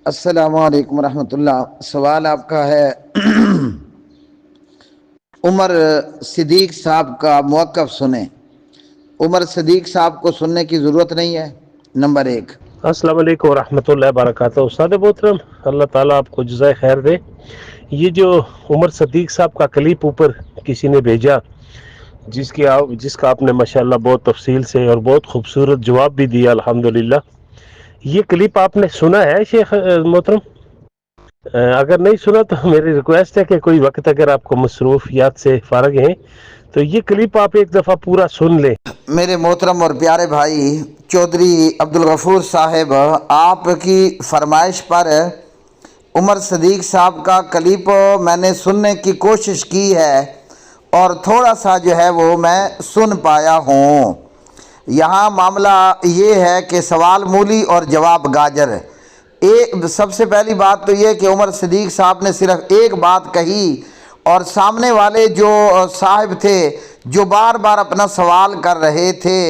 السلام علیکم ورحمۃ اللہ۔ سوال آپ کا ہے عمر صدیق صاحب کا موقف سنیں۔ عمر صدیق صاحب کو سننے کی ضرورت نہیں ہے، نمبر ایک۔ السلام علیکم ورحمۃ اللہ وبرکاتہ۔ استاد محترم، اللہ تعالیٰ آپ کو جزائے خیر دے۔ یہ جو عمر صدیق صاحب کا کلپ اوپر کسی نے بھیجا، جس کا آپ نے ماشاءاللہ بہت تفصیل سے اور بہت خوبصورت جواب بھی دیا الحمدللہ، یہ کلپ آپ نے سنا ہے شیخ محترم؟ اگر نہیں سنا تو میری ریکویسٹ ہے کہ کوئی وقت اگر آپ کو مصروفیات سے فارغ ہیں تو یہ کلپ آپ ایک دفعہ پورا سن لیں۔ میرے محترم اور پیارے بھائی چودھری عبدالغفور صاحب، آپ کی فرمائش پر عمر صدیق صاحب کا کلپ میں نے سننے کی کوشش کی ہے اور تھوڑا سا جو ہے وہ میں سن پایا ہوں۔ یہاں معاملہ یہ ہے کہ سوال مولی اور جواب گاجر۔ سب سے پہلی بات تو یہ کہ عمر صدیق صاحب نے صرف ایک بات کہی اور سامنے والے جو صاحب تھے جو بار بار اپنا سوال کر رہے تھے،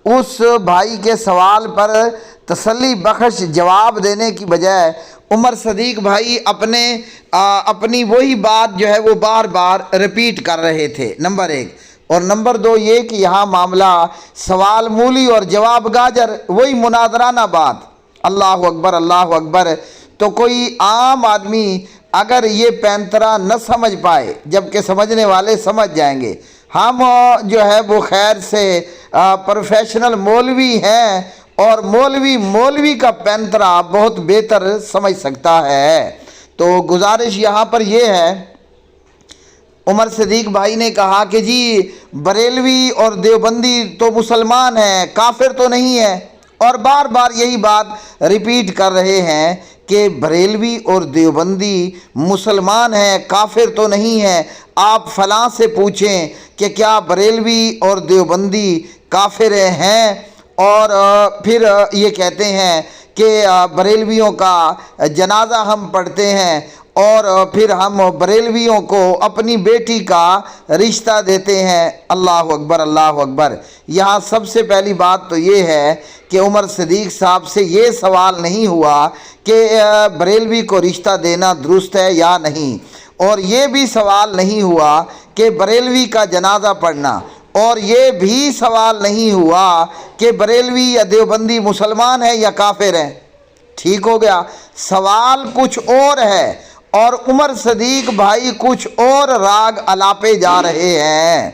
اس بھائی کے سوال پر تسلی بخش جواب دینے کی بجائے عمر صدیق بھائی اپنی وہی بات جو ہے وہ بار بار ریپیٹ کر رہے تھے، نمبر ایک۔ اور نمبر دو یہ کہ یہاں معاملہ سوال مولی اور جواب گاجر، وہی مناظرانہ بات۔ اللہ اکبر، اللہ اکبر۔ تو کوئی عام آدمی اگر یہ پینترا نہ سمجھ پائے، جبکہ سمجھنے والے سمجھ جائیں گے۔ ہم جو ہے وہ خیر سے پروفیشنل مولوی ہیں اور مولوی کا پینترا بہت بہتر سمجھ سکتا ہے۔ تو گزارش یہاں پر یہ ہے، عمر صدیق بھائی نے کہا کہ جی بریلوی اور دیوبندی تو مسلمان ہیں، کافر تو نہیں ہے، اور بار بار یہی بات ریپیٹ کر رہے ہیں کہ بریلوی اور دیوبندی مسلمان ہیں، کافر تو نہیں ہیں۔ آپ فلاں سے پوچھیں کہ کیا بریلوی اور دیوبندی کافر ہیں، اور پھر یہ کہتے ہیں کہ بریلویوں کا جنازہ ہم پڑھتے ہیں اور پھر ہم بریلویوں کو اپنی بیٹی کا رشتہ دیتے ہیں۔ اللہ اکبر، اللہ اکبر۔ یہاں سب سے پہلی بات تو یہ ہے کہ عمر صدیق صاحب سے یہ سوال نہیں ہوا کہ بریلوی کو رشتہ دینا درست ہے یا نہیں، اور یہ بھی سوال نہیں ہوا کہ بریلوی کا جنازہ پڑھنا، اور یہ بھی سوال نہیں ہوا کہ بریلوی یا دیوبندی مسلمان ہے یا کافر ہے۔ ٹھیک ہو گیا؟ سوال کچھ اور ہے اور عمر صدیق بھائی کچھ اور راگ الاپے جا رہے ہیں۔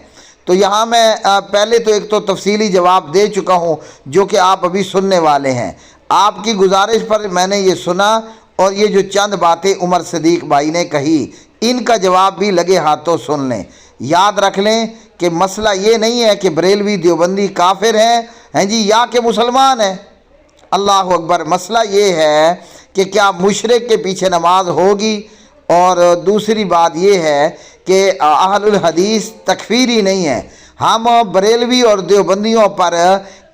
تو یہاں میں پہلے تو ایک تو تفصیلی جواب دے چکا ہوں جو کہ آپ ابھی سننے والے ہیں۔ آپ کی گزارش پر میں نے یہ سنا، اور یہ جو چند باتیں عمر صدیق بھائی نے کہی ان کا جواب بھی لگے ہاتھوں سن لیں۔ یاد رکھ لیں کہ مسئلہ یہ نہیں ہے کہ بریلوی دیوبندی کافر ہیں جی یا کہ مسلمان ہیں۔ اللہ اکبر۔ مسئلہ یہ ہے کہ کیا مشرک کے پیچھے نماز ہوگی، اور دوسری بات یہ ہے کہ اہل الحدیث تکفیری نہیں ہے۔ ہم بریلوی اور دیوبندیوں پر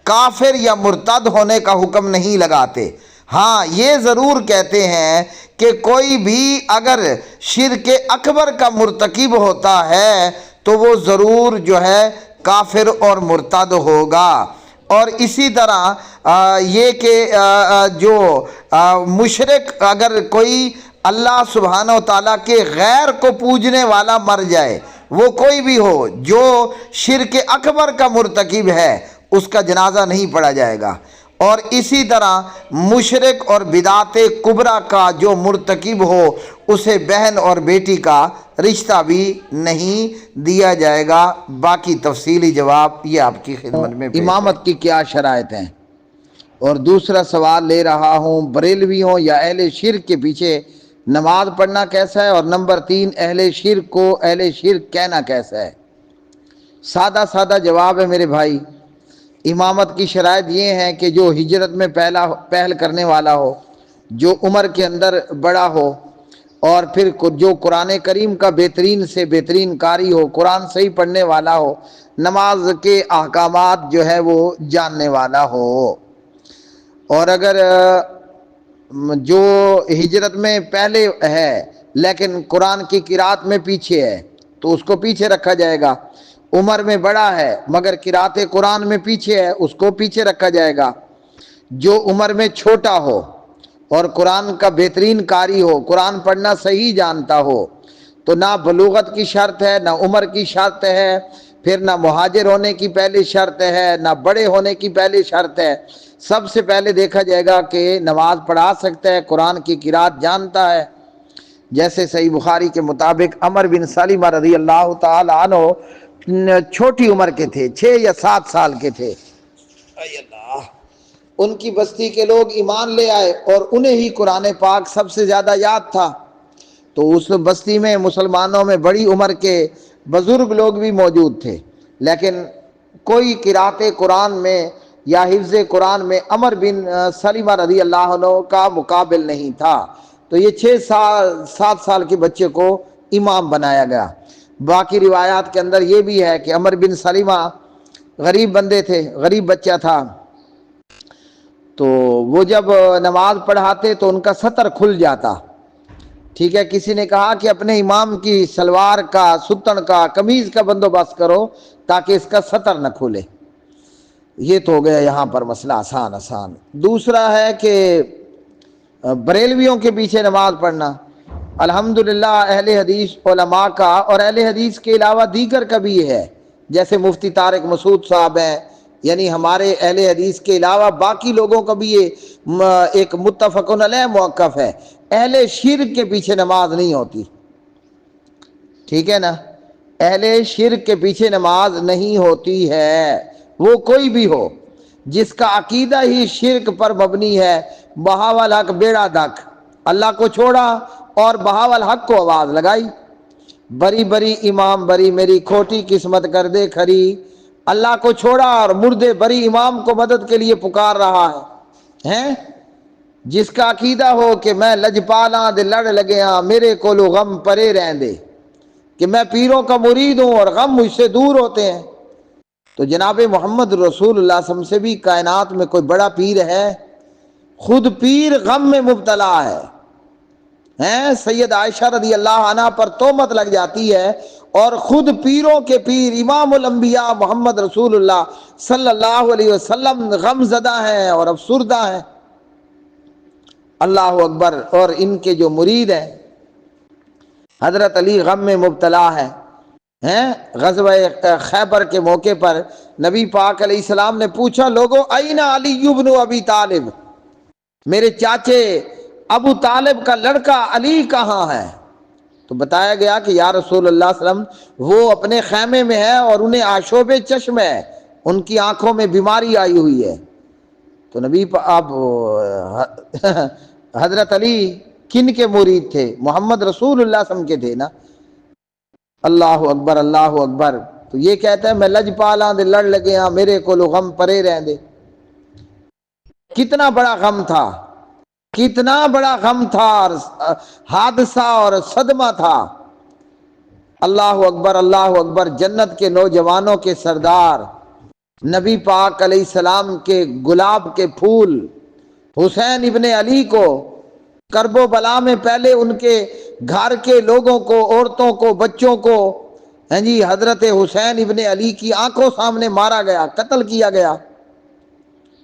کافر یا مرتد ہونے کا حکم نہیں لگاتے۔ ہاں یہ ضرور کہتے ہیں کہ کوئی بھی اگر شرک اکبر کا مرتکب ہوتا ہے تو وہ ضرور جو ہے کافر اور مرتد ہوگا۔ اور اسی طرح یہ کہ جو مشرک اگر کوئی اللہ سبحانہ و تعالیٰ کے غیر کو پوجنے والا مر جائے، وہ کوئی بھی ہو، جو شرک اکبر کا مرتکب ہے، اس کا جنازہ نہیں پڑھا جائے گا۔ اور اسی طرح مشرک اور بدعت کبریٰ کا جو مرتکب ہو، اسے بہن اور بیٹی کا رشتہ بھی نہیں دیا جائے گا۔ باقی تفصیلی جواب یہ آپ کی خدمت میں۔ امامت کی کیا شرائط ہیں؟ اور دوسرا سوال لے رہا ہوں، بریلویوں یا اہل شرک کے پیچھے نماز پڑھنا کیسا ہے؟ اور نمبر تین، اہل شرک کو اہل شرک کہنا کیسا ہے؟ سادہ سادہ جواب ہے میرے بھائی۔ امامت کی شرائط یہ ہیں کہ جو ہجرت میں پہل کرنے والا ہو، جو عمر کے اندر بڑا ہو، اور پھر جو قرآن کریم کا بہترین سے بہترین قاری ہو، قرآن صحیح پڑھنے والا ہو، نماز کے احکامات جو ہے وہ جاننے والا ہو۔ اور اگر جو ہجرت میں پہلے ہے لیکن قرآن کی قرات میں پیچھے ہے تو اس کو پیچھے رکھا جائے گا۔ عمر میں بڑا ہے مگر قرات قرآن میں پیچھے ہے، اس کو پیچھے رکھا جائے گا۔ جو عمر میں چھوٹا ہو اور قرآن کا بہترین قاری ہو، قرآن پڑھنا صحیح جانتا ہو، تو نہ بلوغت کی شرط ہے، نہ عمر کی شرط ہے، پھر نہ مہاجر ہونے کی پہلی شرط ہے، نہ بڑے ہونے کی پہلی شرط ہے۔ سب سے پہلے دیکھا جائے گا کہ نماز پڑھا سکتا ہے، قرآن کی قرات جانتا ہے۔ جیسے صحیح بخاری کے مطابق عمر بن سلمہ رضی اللہ تعالی عنہ چھوٹی عمر کے تھے، 6 یا 7 سال کے تھے، اے اللہ، ان کی بستی کے لوگ ایمان لے آئے اور انہیں ہی قرآن پاک سب سے زیادہ یاد تھا۔ تو اس بستی میں مسلمانوں میں بڑی عمر کے بزرگ لوگ بھی موجود تھے، لیکن کوئی قرات قرآن میں یا حفظ قرآن میں عمر بن سلمہ رضی اللہ عنہ کا مقابل نہیں تھا۔ تو یہ 7 سال کے بچے کو امام بنایا گیا۔ باقی روایات کے اندر یہ بھی ہے کہ عمر بن سلمہ غریب بندے تھے، غریب بچہ تھا، تو وہ جب نماز پڑھاتے تو ان کا سطر کھل جاتا۔ ٹھیک ہے، کسی نے کہا کہ اپنے امام کی سلوار کا، ستن کا، قمیض کا بندوبست کرو تاکہ اس کا سطر نہ کھلے۔ یہ تو ہو گیا یہاں پر مسئلہ آسان۔ دوسرا ہے کہ بریلویوں کے پیچھے نماز پڑھنا، الحمدللہ اہل حدیث علماء کا اور اہل حدیث کے علاوہ دیگر کا بھی یہ ہے، جیسے مفتی طارق مسعود صاحب ہیں، یعنی ہمارے اہل حدیث کے علاوہ باقی لوگوں کا بھی یہ ایک متفق علیہ موقف ہے، اہل شرک کے پیچھے نماز نہیں ہوتی۔ ٹھیک ہے نا، اہل شرک کے پیچھے نماز نہیں ہوتی ہے، وہ کوئی بھی ہو جس کا عقیدہ ہی شرک پر مبنی ہے، بہاول حق بیڑا دک، اللہ کو چھوڑا اور بہاول حق کو آواز لگائی، بری بری امام بری میری کھوٹی قسمت کر دے کھری، اللہ کو چھوڑا اور مردے بری امام کو مدد کے لیے پکار رہا ہے۔ جس کا عقیدہ ہو کہ میں لجپالاں دے لڑ لگیاں میرے کولو غم پرے رہن دے، کہ میں پیروں کا مرید ہوں اور غم مجھ سے دور ہوتے ہیں، تو جناب محمد رسول اللہ صلی اللہ علیہ وسلم سے بھی کائنات میں کوئی بڑا پیر ہے؟ خود پیر غم میں مبتلا ہے، سید عائشہ رضی اللہ عنہ پر تہمت لگ جاتی ہے، اور خود پیروں کے پیر امام الانبیاء محمد رسول اللہ صلی اللہ علیہ وسلم غم زدہ ہیں اور افسردہ ہیں۔ اللہ اکبر۔ اور ان کے جو مرید ہیں حضرت علی غم میں مبتلا ہیں۔ غزوہ خیبر کے موقع پر نبی پاک علیہ السلام نے پوچھا، لوگوں این علی ابن ابی طالب، میرے چاچے ابو طالب کا لڑکا علی کہاں ہے؟ تو بتایا گیا کہ یا رسول اللہ صلی اللہ علیہ وسلم وہ اپنے خیمے میں ہے اور انہیں آشوب چشم ہے، ان کی آنکھوں میں بیماری آئی ہوئی ہے۔ تو نبی اب حضرت علی کن کے مرید تھے؟ محمد رسول اللہ صلی اللہ علیہ وسلم کے تھے نا۔ اللہ اکبر، اللہ اکبر۔ تو یہ کہتا ہے میں لجپالاں دے لڑ لگے ہاں میرے کو غم پرے رہن دے۔ کتنا بڑا غم تھا، کتنا بڑا غم تھا، حادثہ اور صدمہ تھا۔ اللہ اکبر، اللہ اکبر۔ جنت کے نوجوانوں کے سردار، نبی پاک علیہ السلام کے گلاب کے پھول حسین ابن علی کو کرب و بلا میں پہلے ان کے گھر کے لوگوں کو، عورتوں کو، بچوں کو حضرت حسین ابن علی کی آنکھوں سامنے مارا گیا، قتل کیا گیا،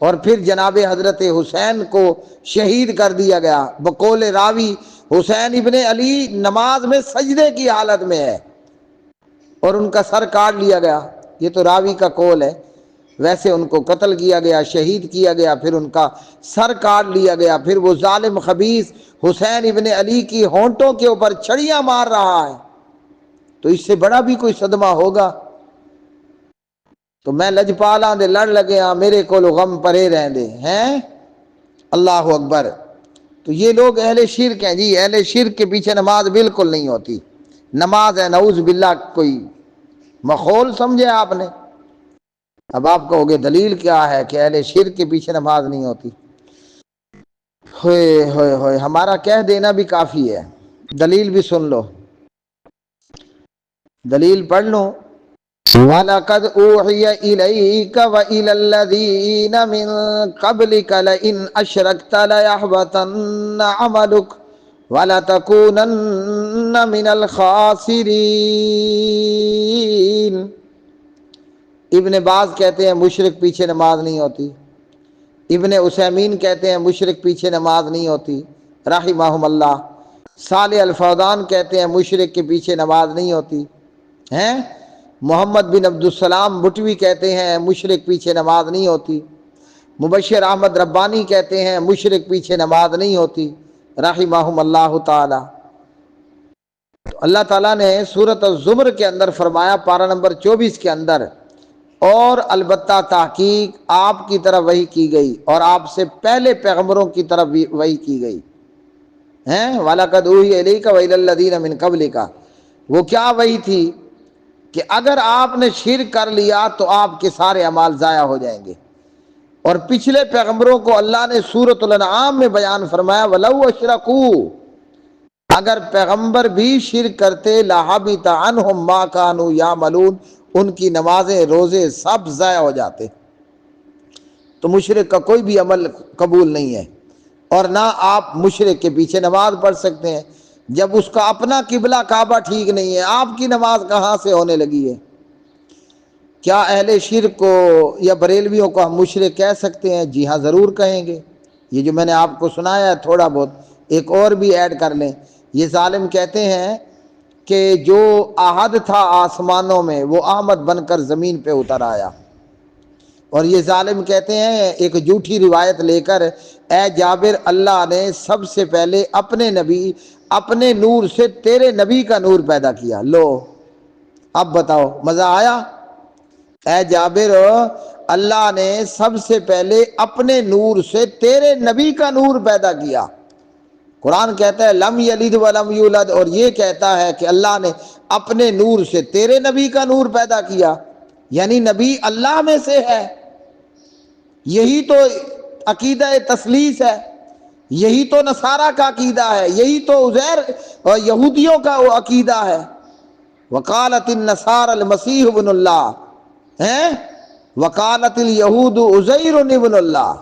اور پھر جناب حضرت حسین کو شہید کر دیا گیا۔ بقول راوی حسین ابن علی نماز میں سجدے کی حالت میں ہے اور ان کا سر کاٹ لیا گیا، یہ تو راوی کا قول ہے۔ ویسے ان کو قتل کیا گیا، شہید کیا گیا، پھر ان کا سر کاٹ لیا گیا، پھر وہ ظالم خبیث حسین ابن علی کی ہونٹوں کے اوپر چھڑیاں مار رہا ہے، تو اس سے بڑا بھی کوئی صدمہ ہوگا؟ تو میں لجپالاں دے لڑ لگے ہاں میرے کو غم پرے رہن دے ہیں۔ اللہ اکبر۔ تو یہ لوگ اہل شرک ہیں جی، اہل شرک کے پیچھے نماز بالکل نہیں ہوتی۔ نماز ہے نعوذ باللہ کوئی مخول سمجھے آپ نے؟ اب آپ کہو گے دلیل کیا ہے کہ اہل شرک کے پیچھے نماز نہیں ہوتی؟ ہوئے ہوئے ہوئے، ہمارا کہہ دینا بھی کافی ہے، دلیل بھی سن لو، دلیل پڑھ لو۔ وَلَقَدْ أُوحِيَ إِلَيْكَ وَإِلَى الَّذِينَ مِن قَبْلِكَ لَئِنْ أَشْرَكْتَ لَيَحْبَطَنَّ عَمَلُكَ وَلَتَكُونَنَّ مِنَ الْخَاسِرِينَ۔ ابن باز کہتے ہیں مشرک پیچھے نماز نہیں ہوتی، ابن عثیمین کہتے ہیں مشرک پیچھے نماز نہیں ہوتی رحمہم اللہ، صالح الفوزان کہتے ہیں مشرک کے پیچھے نماز نہیں ہوتی ہیں، محمد بن عبدالسلام بٹوی کہتے ہیں مشرک پیچھے نماز نہیں ہوتی، مبشر احمد ربانی کہتے ہیں مشرک پیچھے نماز نہیں ہوتی رحمہم اللہ تعالی۔ تو اللہ تعالیٰ نے سورۃ الزمر کے اندر فرمایا پارہ نمبر 24 کے اندر، اور البتہ تحقیق آپ کی طرف وحی کی گئی اور آپ سے پہلے پیغمبروں کی طرف بھی وحی کی گئی ہیں، وَلَقَدْ أُوحِيَ إِلَيْكَ وَإِلَى الَّذِينَ مِن قَبْلِكَ۔ وہ کیا وحی تھی کہ اگر آپ نے شرک کر لیا تو آپ کے سارے اعمال ضائع ہو جائیں گے، اور پچھلے پیغمبروں کو اللہ نے سورۃ الانعام میں بیان فرمایا وَلَوْ أَشْرَكُوا، اگر پیغمبر بھی شرک کرتے لَحَبِطَ عَنْهُمْ مَا كَانُوا يَعْمَلُونَ، ان کی نمازیں روزے سب ضائع ہو جاتے۔ تو مشرک کا کوئی بھی عمل قبول نہیں ہے، اور نہ آپ مشرک کے پیچھے نماز پڑھ سکتے ہیں جب اس کا اپنا قبلہ کعبہ ٹھیک نہیں ہے، آپ کی نماز کہاں سے ہونے لگی ہے؟ کیا اہل شرک کو یا بریلویوں کو ہم مشرک کہہ سکتے ہیں؟ جی ہاں ضرور کہیں گے۔ یہ جو میں نے آپ کو سنایا ہے تھوڑا بہت، ایک اور بھی ایڈ کر لیں۔ یہ ظالم کہتے ہیں کہ جو احد تھا آسمانوں میں وہ احمد بن کر زمین پہ اتر آیا، اور یہ ظالم کہتے ہیں ایک جھوٹی روایت لے کر، اے جابر اللہ نے سب سے پہلے اپنے نبی اپنے نور سے تیرے نبی کا نور پیدا کیا۔ لو اب بتاؤ مزہ آیا؟ اے جابر اللہ نے سب سے پہلے اپنے نور سے تیرے نبی کا نور پیدا کیا۔ قرآن کہتا ہے لم یلد ولم یولد، اور یہ کہتا ہے کہ اللہ نے اپنے نور سے تیرے نبی کا نور پیدا کیا، یعنی نبی اللہ میں سے ہے۔ یہی تو عقیدہ تثلیث ہے، یہی تو نصارہ کا عقیدہ ہے، یہی تو عزیر اور یہودیوں کا عقیدہ ہے۔ وقالت النصارى المسیح ابن اللہ ہیں، وقالت الیہود عزیر ابن اللہ،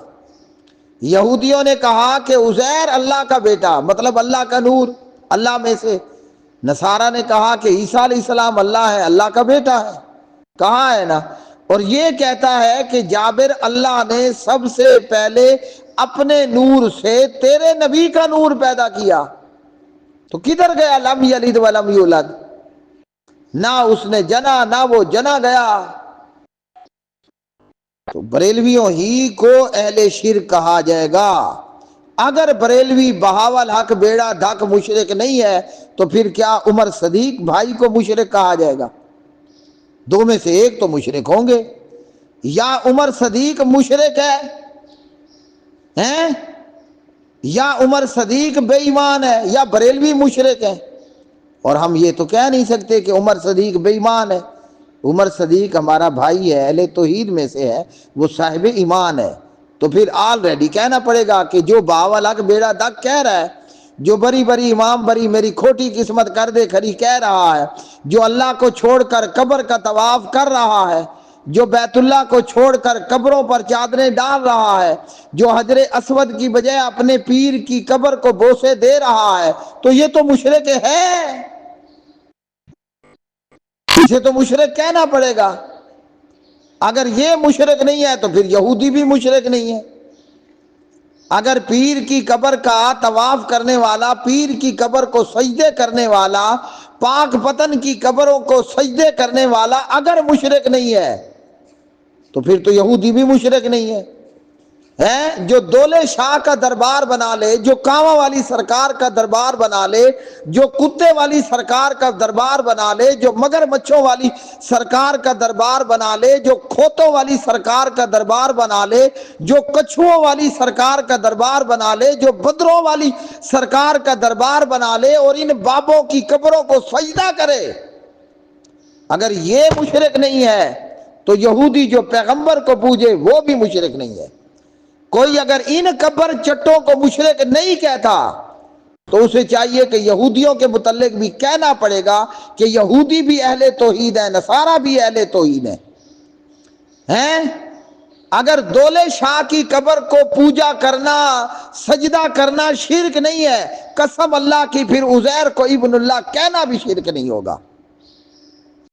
یہودیوں نے کہا کہ عزیر اللہ کا بیٹا، مطلب اللہ کا نور، اللہ میں سے۔ نصارہ نے کہا کہ عیسیٰ علیہ السلام اللہ ہے، اللہ کا بیٹا ہے، کہاں ہے نا۔ اور یہ کہتا ہے کہ جابر اللہ نے سب سے پہلے اپنے نور سے تیرے نبی کا نور پیدا کیا، تو کدھر گیا لم یلد ولم یولد؟ نہ اس نے جنا نہ وہ جنا گیا۔ تو بریلویوں ہی کو اہل شرک کہا جائے گا۔ اگر بریلوی بہاول حق بیڑا دھک مشرک نہیں ہے تو پھر کیا عمر صدیق بھائی کو مشرک کہا جائے گا؟ دو میں سے ایک تو مشرک ہوں گے، یا عمر صدیق مشرک ہے ہیں، یا عمر صدیق بے ایمان ہے، یا بریلوی مشرک ہے۔ اور ہم یہ تو کہہ نہیں سکتے کہ عمر صدیق بے ایمان ہے۔ عمر صدیق ہمارا بھائی ہے، اہل توحید میں سے ہے، وہ صاحب ایمان ہے، تو پھر آلریڈی کہنا پڑے گا کہ جو باول حق بیڑا دک کہہ رہا ہے، جو بری بری امام بری میری کھوٹی قسمت کر دے کھری کہہ رہا ہے، جو اللہ کو چھوڑ کر قبر کا طواف کر رہا ہے، جو بیت اللہ کو چھوڑ کر قبروں پر چادریں ڈال رہا ہے، جو حجر اسود کی بجائے اپنے پیر کی قبر کو بوسے دے رہا ہے، تو یہ تو مشرک ہے، اسے تو مشرک کہنا پڑے گا۔ اگر یہ مشرک نہیں ہے تو پھر یہودی بھی مشرک نہیں ہے۔ اگر پیر کی قبر کا طواف کرنے والا، پیر کی قبر کو سجدے کرنے والا، پاک پتن کی قبروں کو سجدے کرنے والا اگر مشرک نہیں ہے تو پھر تو یہودی بھی مشرک نہیں ہے۔ جو دولے شاہ کا دربار بنا لے، جو کانواں والی سرکار کا دربار بنا لے، جو کتے والی سرکار کا دربار بنا لے، جو مگر مچھوں والی سرکار کا دربار بنا لے، جو کھوتوں والی سرکار کا دربار بنا لے، جو کچھووں والی سرکار کا دربار بنا لے، جو بدروں والی سرکار کا دربار بنا لے، اور ان بابوں کی قبروں کو سجدہ کرے، اگر یہ مشرک نہیں ہے تو یہودی جو پیغمبر کو پوجے وہ بھی مشرک نہیں ہے۔ کوئی اگر ان قبر چٹوں کو مشرک نہیں کہتا تو اسے چاہیے کہ یہودیوں کے متعلق بھی کہنا پڑے گا کہ یہودی بھی اہل توحید ہیں، نصارہ بھی اہل توحید ہیں۔ اگر دولے شاہ کی قبر کو پوجا کرنا، سجدہ کرنا شرک نہیں ہے، قسم اللہ کی پھر عزیر کو ابن اللہ کہنا بھی شرک نہیں ہوگا۔